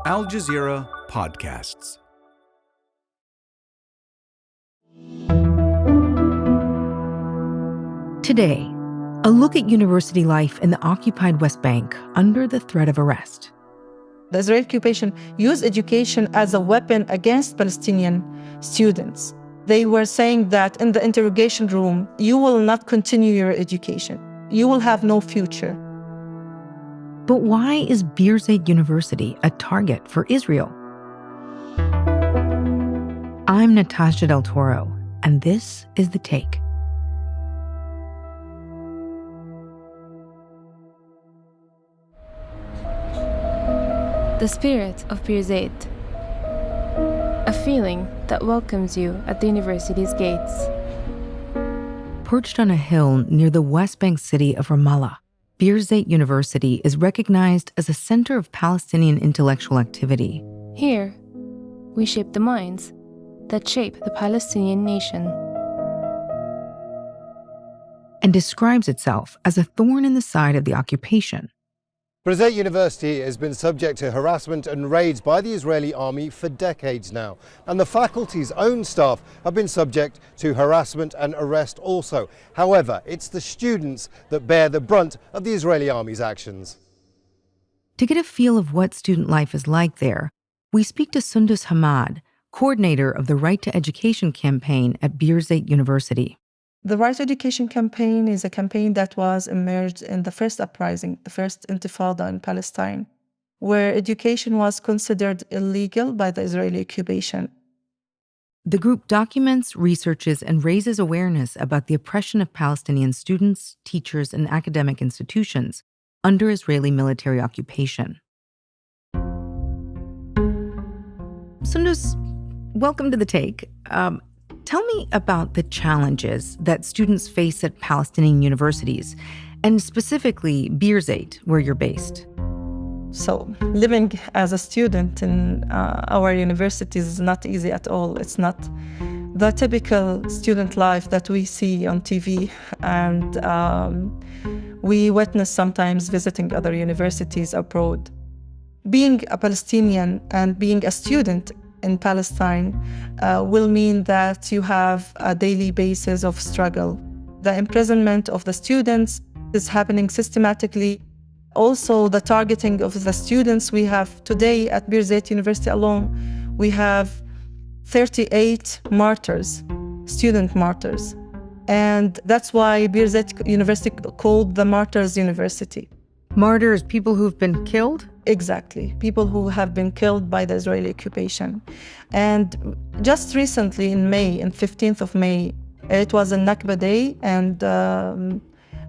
Al Jazeera Podcasts. Today, a look at university life in the occupied West Bank under the threat of arrest. The Israeli occupation used education as a weapon against Palestinian students. They were saying that in the interrogation room, you will not continue your education. You will have no future. But why is Birzeit University a target for Israel? I'm Natasha del Toro, and this is The Take. The spirit of Birzeit. A feeling that welcomes you at the university's gates. Perched on a hill near the West Bank city of Ramallah, Birzeit University is recognized as a center of Palestinian intellectual activity. Here, we shape the minds that shape the Palestinian nation. And describes itself as a thorn in the side of the occupation. Birzeit University has been subject to harassment and raids by the Israeli army for decades now. And the faculty's own staff have been subject to harassment and arrest also. However, it's the students that bear the brunt of the Israeli army's actions. To get a feel of what student life is like there, we speak to Sundos Hammad, coordinator of the Right to Education campaign at Birzeit University. The Right to Education campaign is a campaign that was emerged in the first uprising, the first intifada in Palestine, where education was considered illegal by the Israeli occupation. The group documents, researches, and raises awareness about the oppression of Palestinian students, teachers, and academic institutions under Israeli military occupation. Sundos, welcome to The Take. Tell me about the challenges that students face at Palestinian universities, and specifically Birzeit, where you're based. So living as a student in our universities is not easy at all. It's not the typical student life that we see on TV, and we witness sometimes visiting other universities abroad. Being a Palestinian and being a student in Palestine will mean that you have a daily basis of struggle. The imprisonment of the students is happening systematically. Also, the targeting of the students we have today at Birzeit University alone, we have 38 martyrs, student martyrs. And that's why Birzeit University called the Martyrs University. Martyrs, people who've been killed? Exactly, people who have been killed by the Israeli occupation. And just recently in May, on 15th of May, it was a Nakba Day, and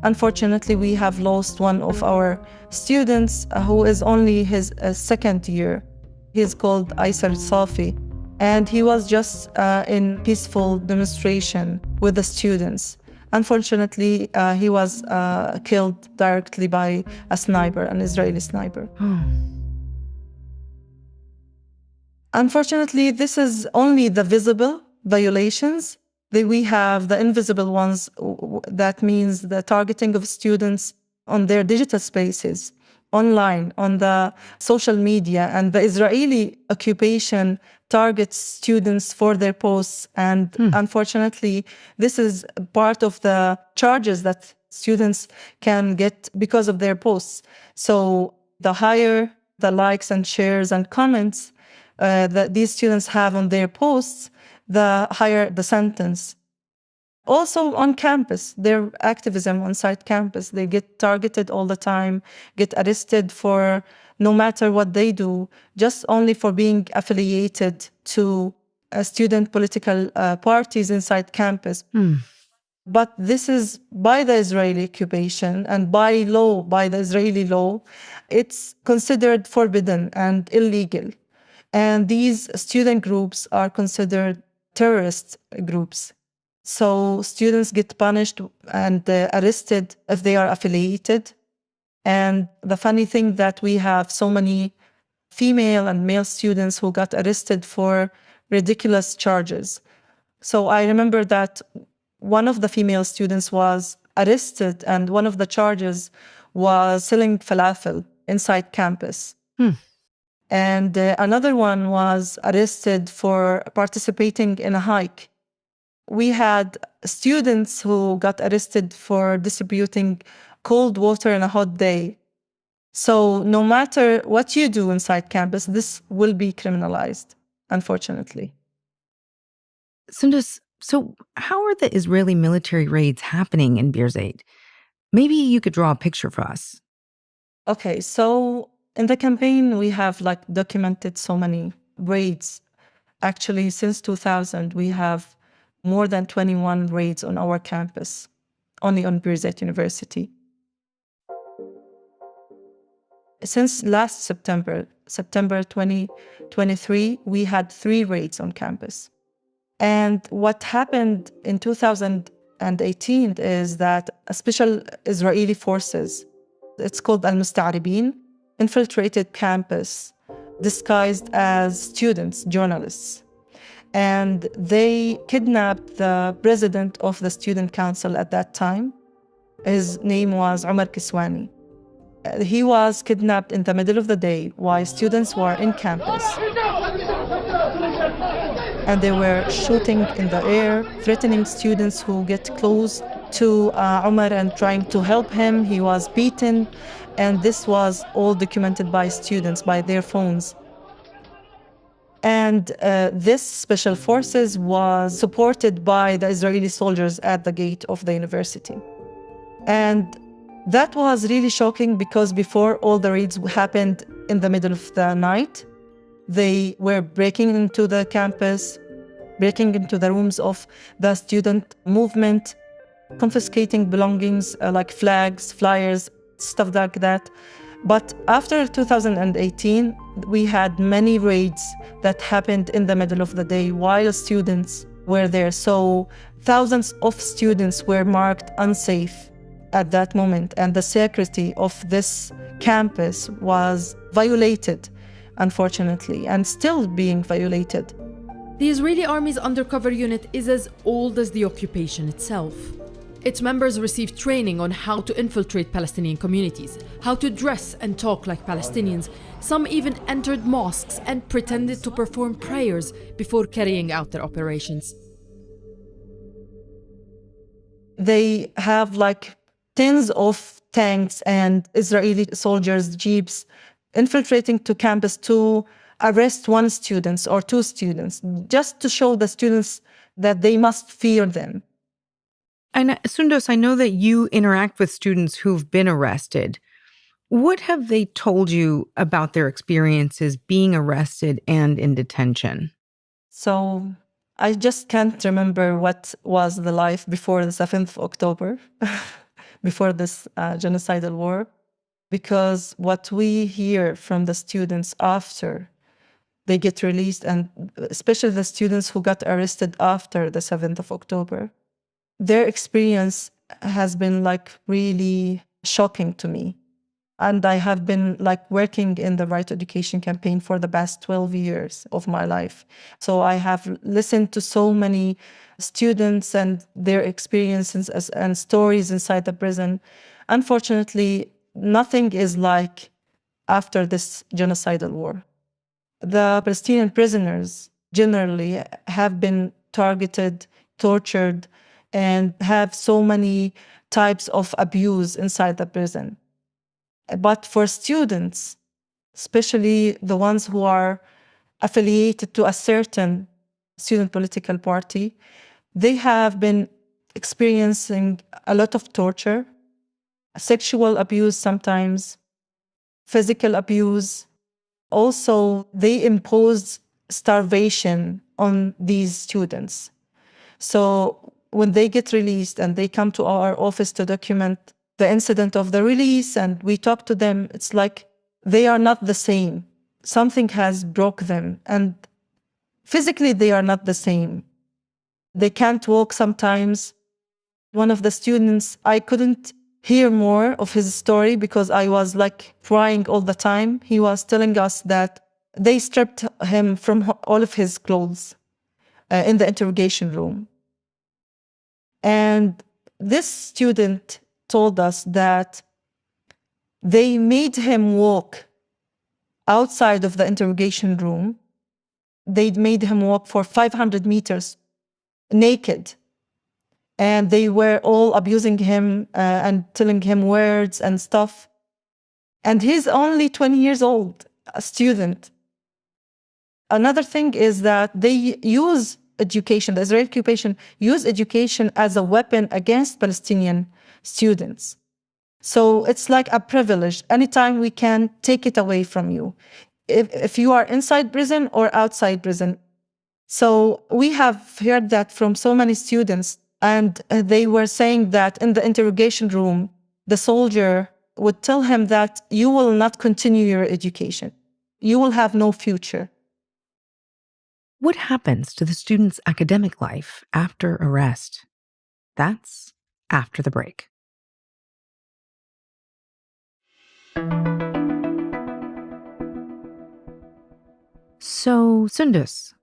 unfortunately we have lost one of our students who is only his second year. He's called Aya Elmileik, and he was just in peaceful demonstration with the students. Unfortunately, he was killed directly by a sniper, an Israeli sniper. Unfortunately, this is only the visible violations. We have the invisible ones. That means the targeting of students on their digital spaces, online, on the social media, and the Israeli occupation targets students for their posts. And unfortunately, this is part of the charges that students can get because of their posts. So the higher the likes and shares and comments that these students have on their posts, the higher the sentence. Also on campus, their activism on site campus, they get targeted all the time, get arrested for no matter what they do, just only for being affiliated to student political parties inside campus. But this is by the Israeli occupation and by law, by the Israeli law, it's considered forbidden and illegal. And these student groups are considered terrorist groups. So students get punished and arrested if they are affiliated. And the funny thing that we have so many female and male students who got arrested for ridiculous charges. So I remember that one of the female students was arrested, and one of the charges was selling falafel inside campus. And another one was arrested for participating in a hike. We had students who got arrested for distributing cold water in a hot day. So no matter what you do inside campus, this will be criminalized, unfortunately. Sundos, so how are the Israeli military raids happening in Birzeit? Maybe you could draw a picture for us. Okay, so in the campaign, we have documented so many raids. Actually, since 2000, we have more than 21 raids on our campus, only on Birzeit University. Since last September 2023, we had 3 raids on campus. And what happened in 2018 is that a special Israeli forces, it's called al-Musta'ribin, infiltrated campus disguised as students, journalists. And they kidnapped the president of the student council at that time. His name was Omar Kiswani. He was kidnapped in the middle of the day while students were in campus. And they were shooting in the air, threatening students who get close to Omar and trying to help him. He was beaten, and this was all documented by students, by their phones. And this special forces was supported by the Israeli soldiers at the gate of the university. And that was really shocking because before all the raids happened in the middle of the night, they were breaking into the campus, breaking into the rooms of the student movement, confiscating belongings like flags, flyers, stuff like that. But after 2018, we had many raids that happened in the middle of the day while students were there. So thousands of students were marked unsafe at that moment, and the security of this campus was violated, unfortunately, and still being violated. The Israeli Army's undercover unit is as old as the occupation itself. Its members received training on how to infiltrate Palestinian communities, how to dress and talk like Palestinians. Some even entered mosques and pretended to perform prayers before carrying out their operations. They have tens of tanks and Israeli soldiers' jeeps infiltrating to campus to arrest 1 student or 2 students, just to show the students that they must fear them. And Sundos, I know that you interact with students who've been arrested. What have they told you about their experiences being arrested and in detention? So I just can't remember what was the life before the 7th of October, before this genocidal war, because what we hear from the students after they get released, and especially the students who got arrested after the 7th of October, their experience has been really shocking to me. And I have been working in the Right Education campaign for the past 12 years of my life. So I have listened to so many students and their experiences and stories inside the prison. Unfortunately, nothing is like after this genocidal war. The Palestinian prisoners generally have been targeted, tortured, and have so many types of abuse inside the prison. But for students, especially the ones who are affiliated to a certain student political party, they have been experiencing a lot of torture, sexual abuse sometimes, physical abuse. Also, they imposed starvation on these students. So when they get released and they come to our office to document the incident of the release and we talk to them, it's like they are not the same. Something has broke them, and physically they are not the same. They can't walk sometimes. One of the students, I couldn't hear more of his story because I was crying all the time. He was telling us that they stripped him from all of his clothes in the interrogation room. And this student told us that they made him walk outside of the interrogation room. They made him walk for 500 meters naked. And they were all abusing him and telling him words and stuff. And he's only 20 years old, a student. Another thing is that they use education, the Israeli occupation use education as a weapon against Palestinian students. So it's like a privilege. Anytime we can take it away from you, if you are inside prison or outside prison. So we have heard that from so many students, and they were saying that in the interrogation room, the soldier would tell him that you will not continue your education. You will have no future. What happens to the student's academic life after arrest? That's after the break. So, Sundos,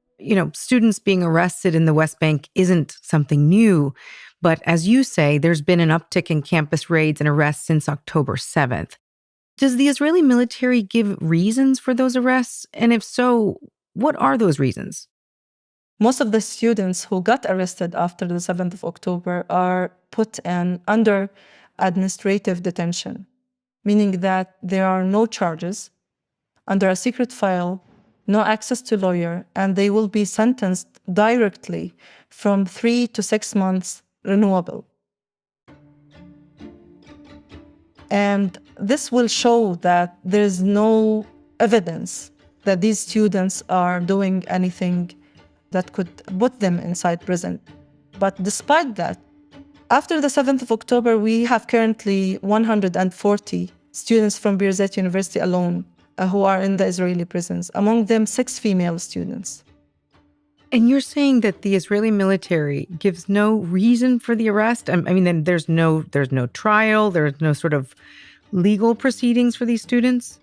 students being arrested in the West Bank isn't something new, but as you say, there's been an uptick in campus raids and arrests since October 7th. Does the Israeli military give reasons for those arrests? And if so, what are those reasons? Most of the students who got arrested after the 7th of October are put under administrative detention, meaning that there are no charges, under a secret file, no access to lawyer, and they will be sentenced directly from 3 to 6 months renewable. And this will show that there's no evidence that these students are doing anything that could put them inside prison. But despite that, after the 7th of October, we have currently 140 students from Birzeit University alone who are in the Israeli prisons, among them 6 female students. And you're saying that the Israeli military gives no reason for the arrest? I mean, then there's no trial, there's no sort of legal proceedings for these students?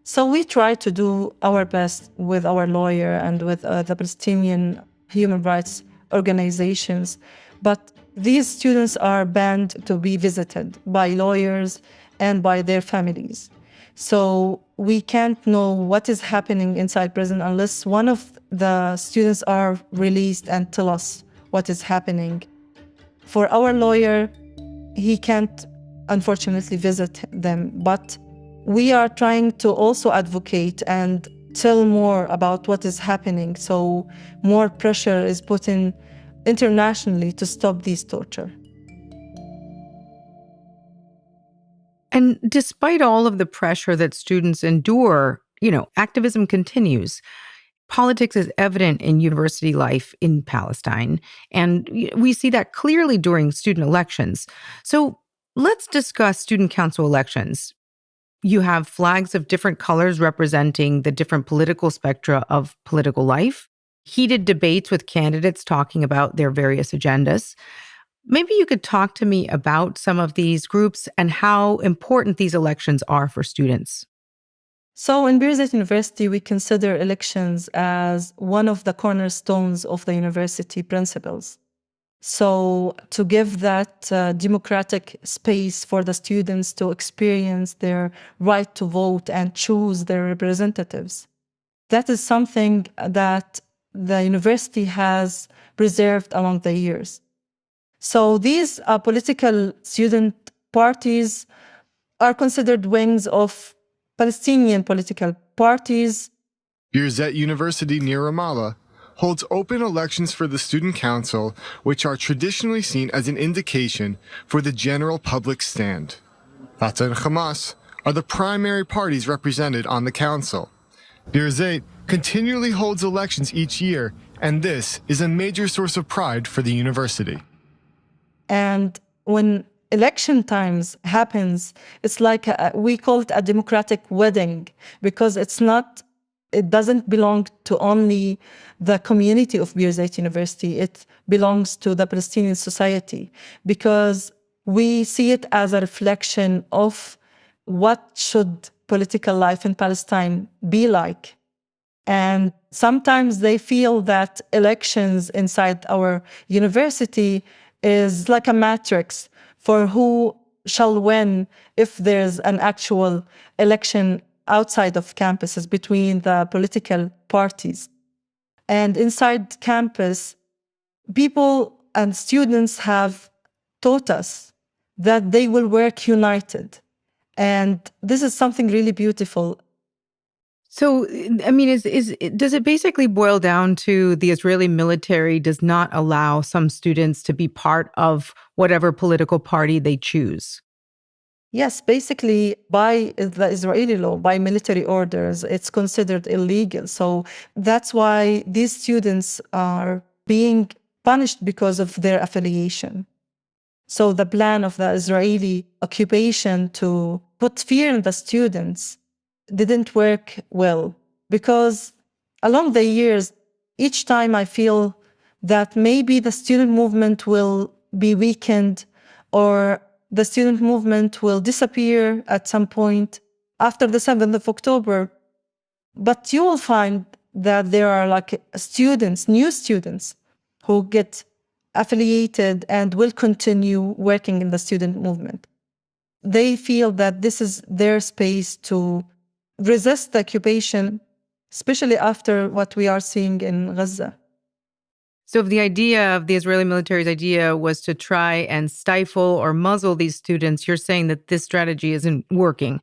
So we try to do our best with our lawyer and with the Palestinian human rights organizations, but these students are banned to be visited by lawyers and by their families. So we can't know what is happening inside prison unless one of the students are released and tell us what is happening. For our lawyer, he can't unfortunately visit them, but we are trying to also advocate and tell more about what is happening, so more pressure is put in internationally to stop this torture. And despite all of the pressure that students endure, activism continues. Politics is evident in university life in Palestine, and we see that clearly during student elections. So let's discuss student council elections. You have flags of different colors representing the different political spectra of political life, heated debates with candidates talking about their various agendas. Maybe you could talk to me about some of these groups and how important these elections are for students. So in Birzeit University, we consider elections as one of the cornerstones of the university principles. So to give that democratic space for the students to experience their right to vote and choose their representatives, that is something that the university has preserved along the years. So these political student parties are considered wings of Palestinian political parties. Birzeit University near Ramallah holds open elections for the student council, which are traditionally seen as an indication for the general public stand. Fatah and Hamas are the primary parties represented on the council. Birzeit continually holds elections each year, and this is a major source of pride for the university. And when election times happens, it's like we call it a democratic wedding, because it doesn't belong to only the community of Birzeit University. It belongs to the Palestinian society, because we see it as a reflection of what should political life in Palestine be like. And sometimes they feel that elections inside our university is like a matrix for who shall win if there's an actual election outside of campuses between the political parties. And inside campus, people and students have taught us that they will work united. And this is something really beautiful. So, I mean, does it basically boil down to the Israeli military does not allow some students to be part of whatever political party they choose? Yes, basically, by the Israeli law, by military orders, it's considered illegal. So that's why these students are being punished because of their affiliation. So the plan of the Israeli occupation to put fear in the students didn't work well, because along the years, each time I feel that maybe the student movement will be weakened or the student movement will disappear at some point after the 7th of October. But you will find that there are like students, new students, who get affiliated and will continue working in the student movement. They feel that this is their space to resist the occupation, especially after what we are seeing in Gaza. So if the idea of the Israeli military's idea was to try and stifle or muzzle these students, you're saying that this strategy isn't working.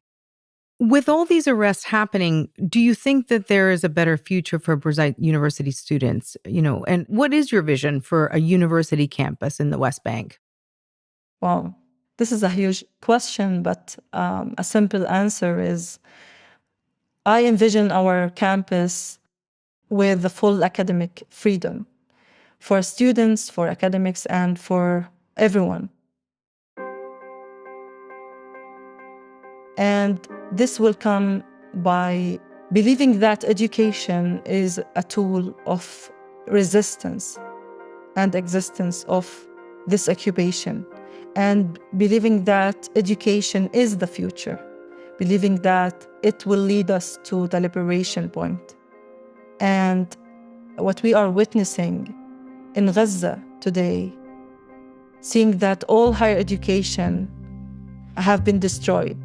With all these arrests happening, do you think that there is a better future for Birzeit University students? And what is your vision for a university campus in the West Bank? Well, this is a huge question, but a simple answer is I envision our campus with the full academic freedom for students, for academics, and for everyone. And this will come by believing that education is a tool of resistance and existence of this occupation, and believing that education is the future, believing that it will lead us to the liberation point. And what we are witnessing in Gaza today, seeing that all higher education have been destroyed,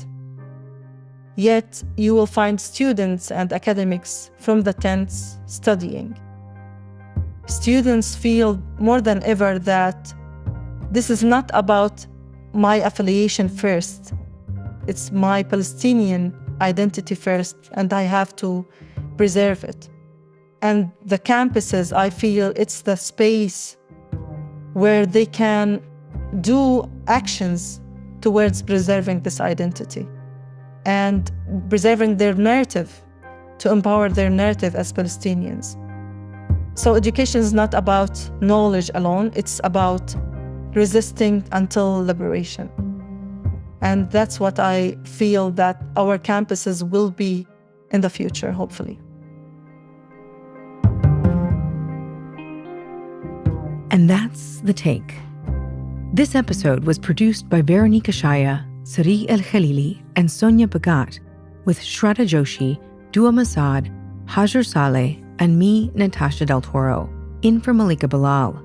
yet you will find students and academics from the tents studying. Students feel more than ever that this is not about my affiliation first. It's my Palestinian identity first, and I have to preserve it. And the campuses, I feel it's the space where they can do actions towards preserving this identity and preserving their narrative, to empower their narrative as Palestinians. So education is not about knowledge alone, it's about resisting until liberation. And that's what I feel that our campuses will be in the future, hopefully. And that's The Take. This episode was produced by Veronique Eshaya, Sarí el-Khalili, and Sonia Bhagat, with Shraddha Joshi, Duha Mosaad, Hagir Saleh, and me, Natasha del Toro, in for Malika Bilal.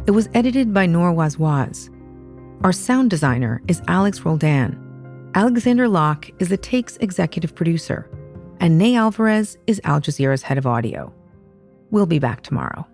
It was edited by Noor Wazwaz. Our sound designer is Alex Roldan. Alexander Locke is The Take's executive producer, and Nay Alvarez is Al Jazeera's head of audio. We'll be back tomorrow.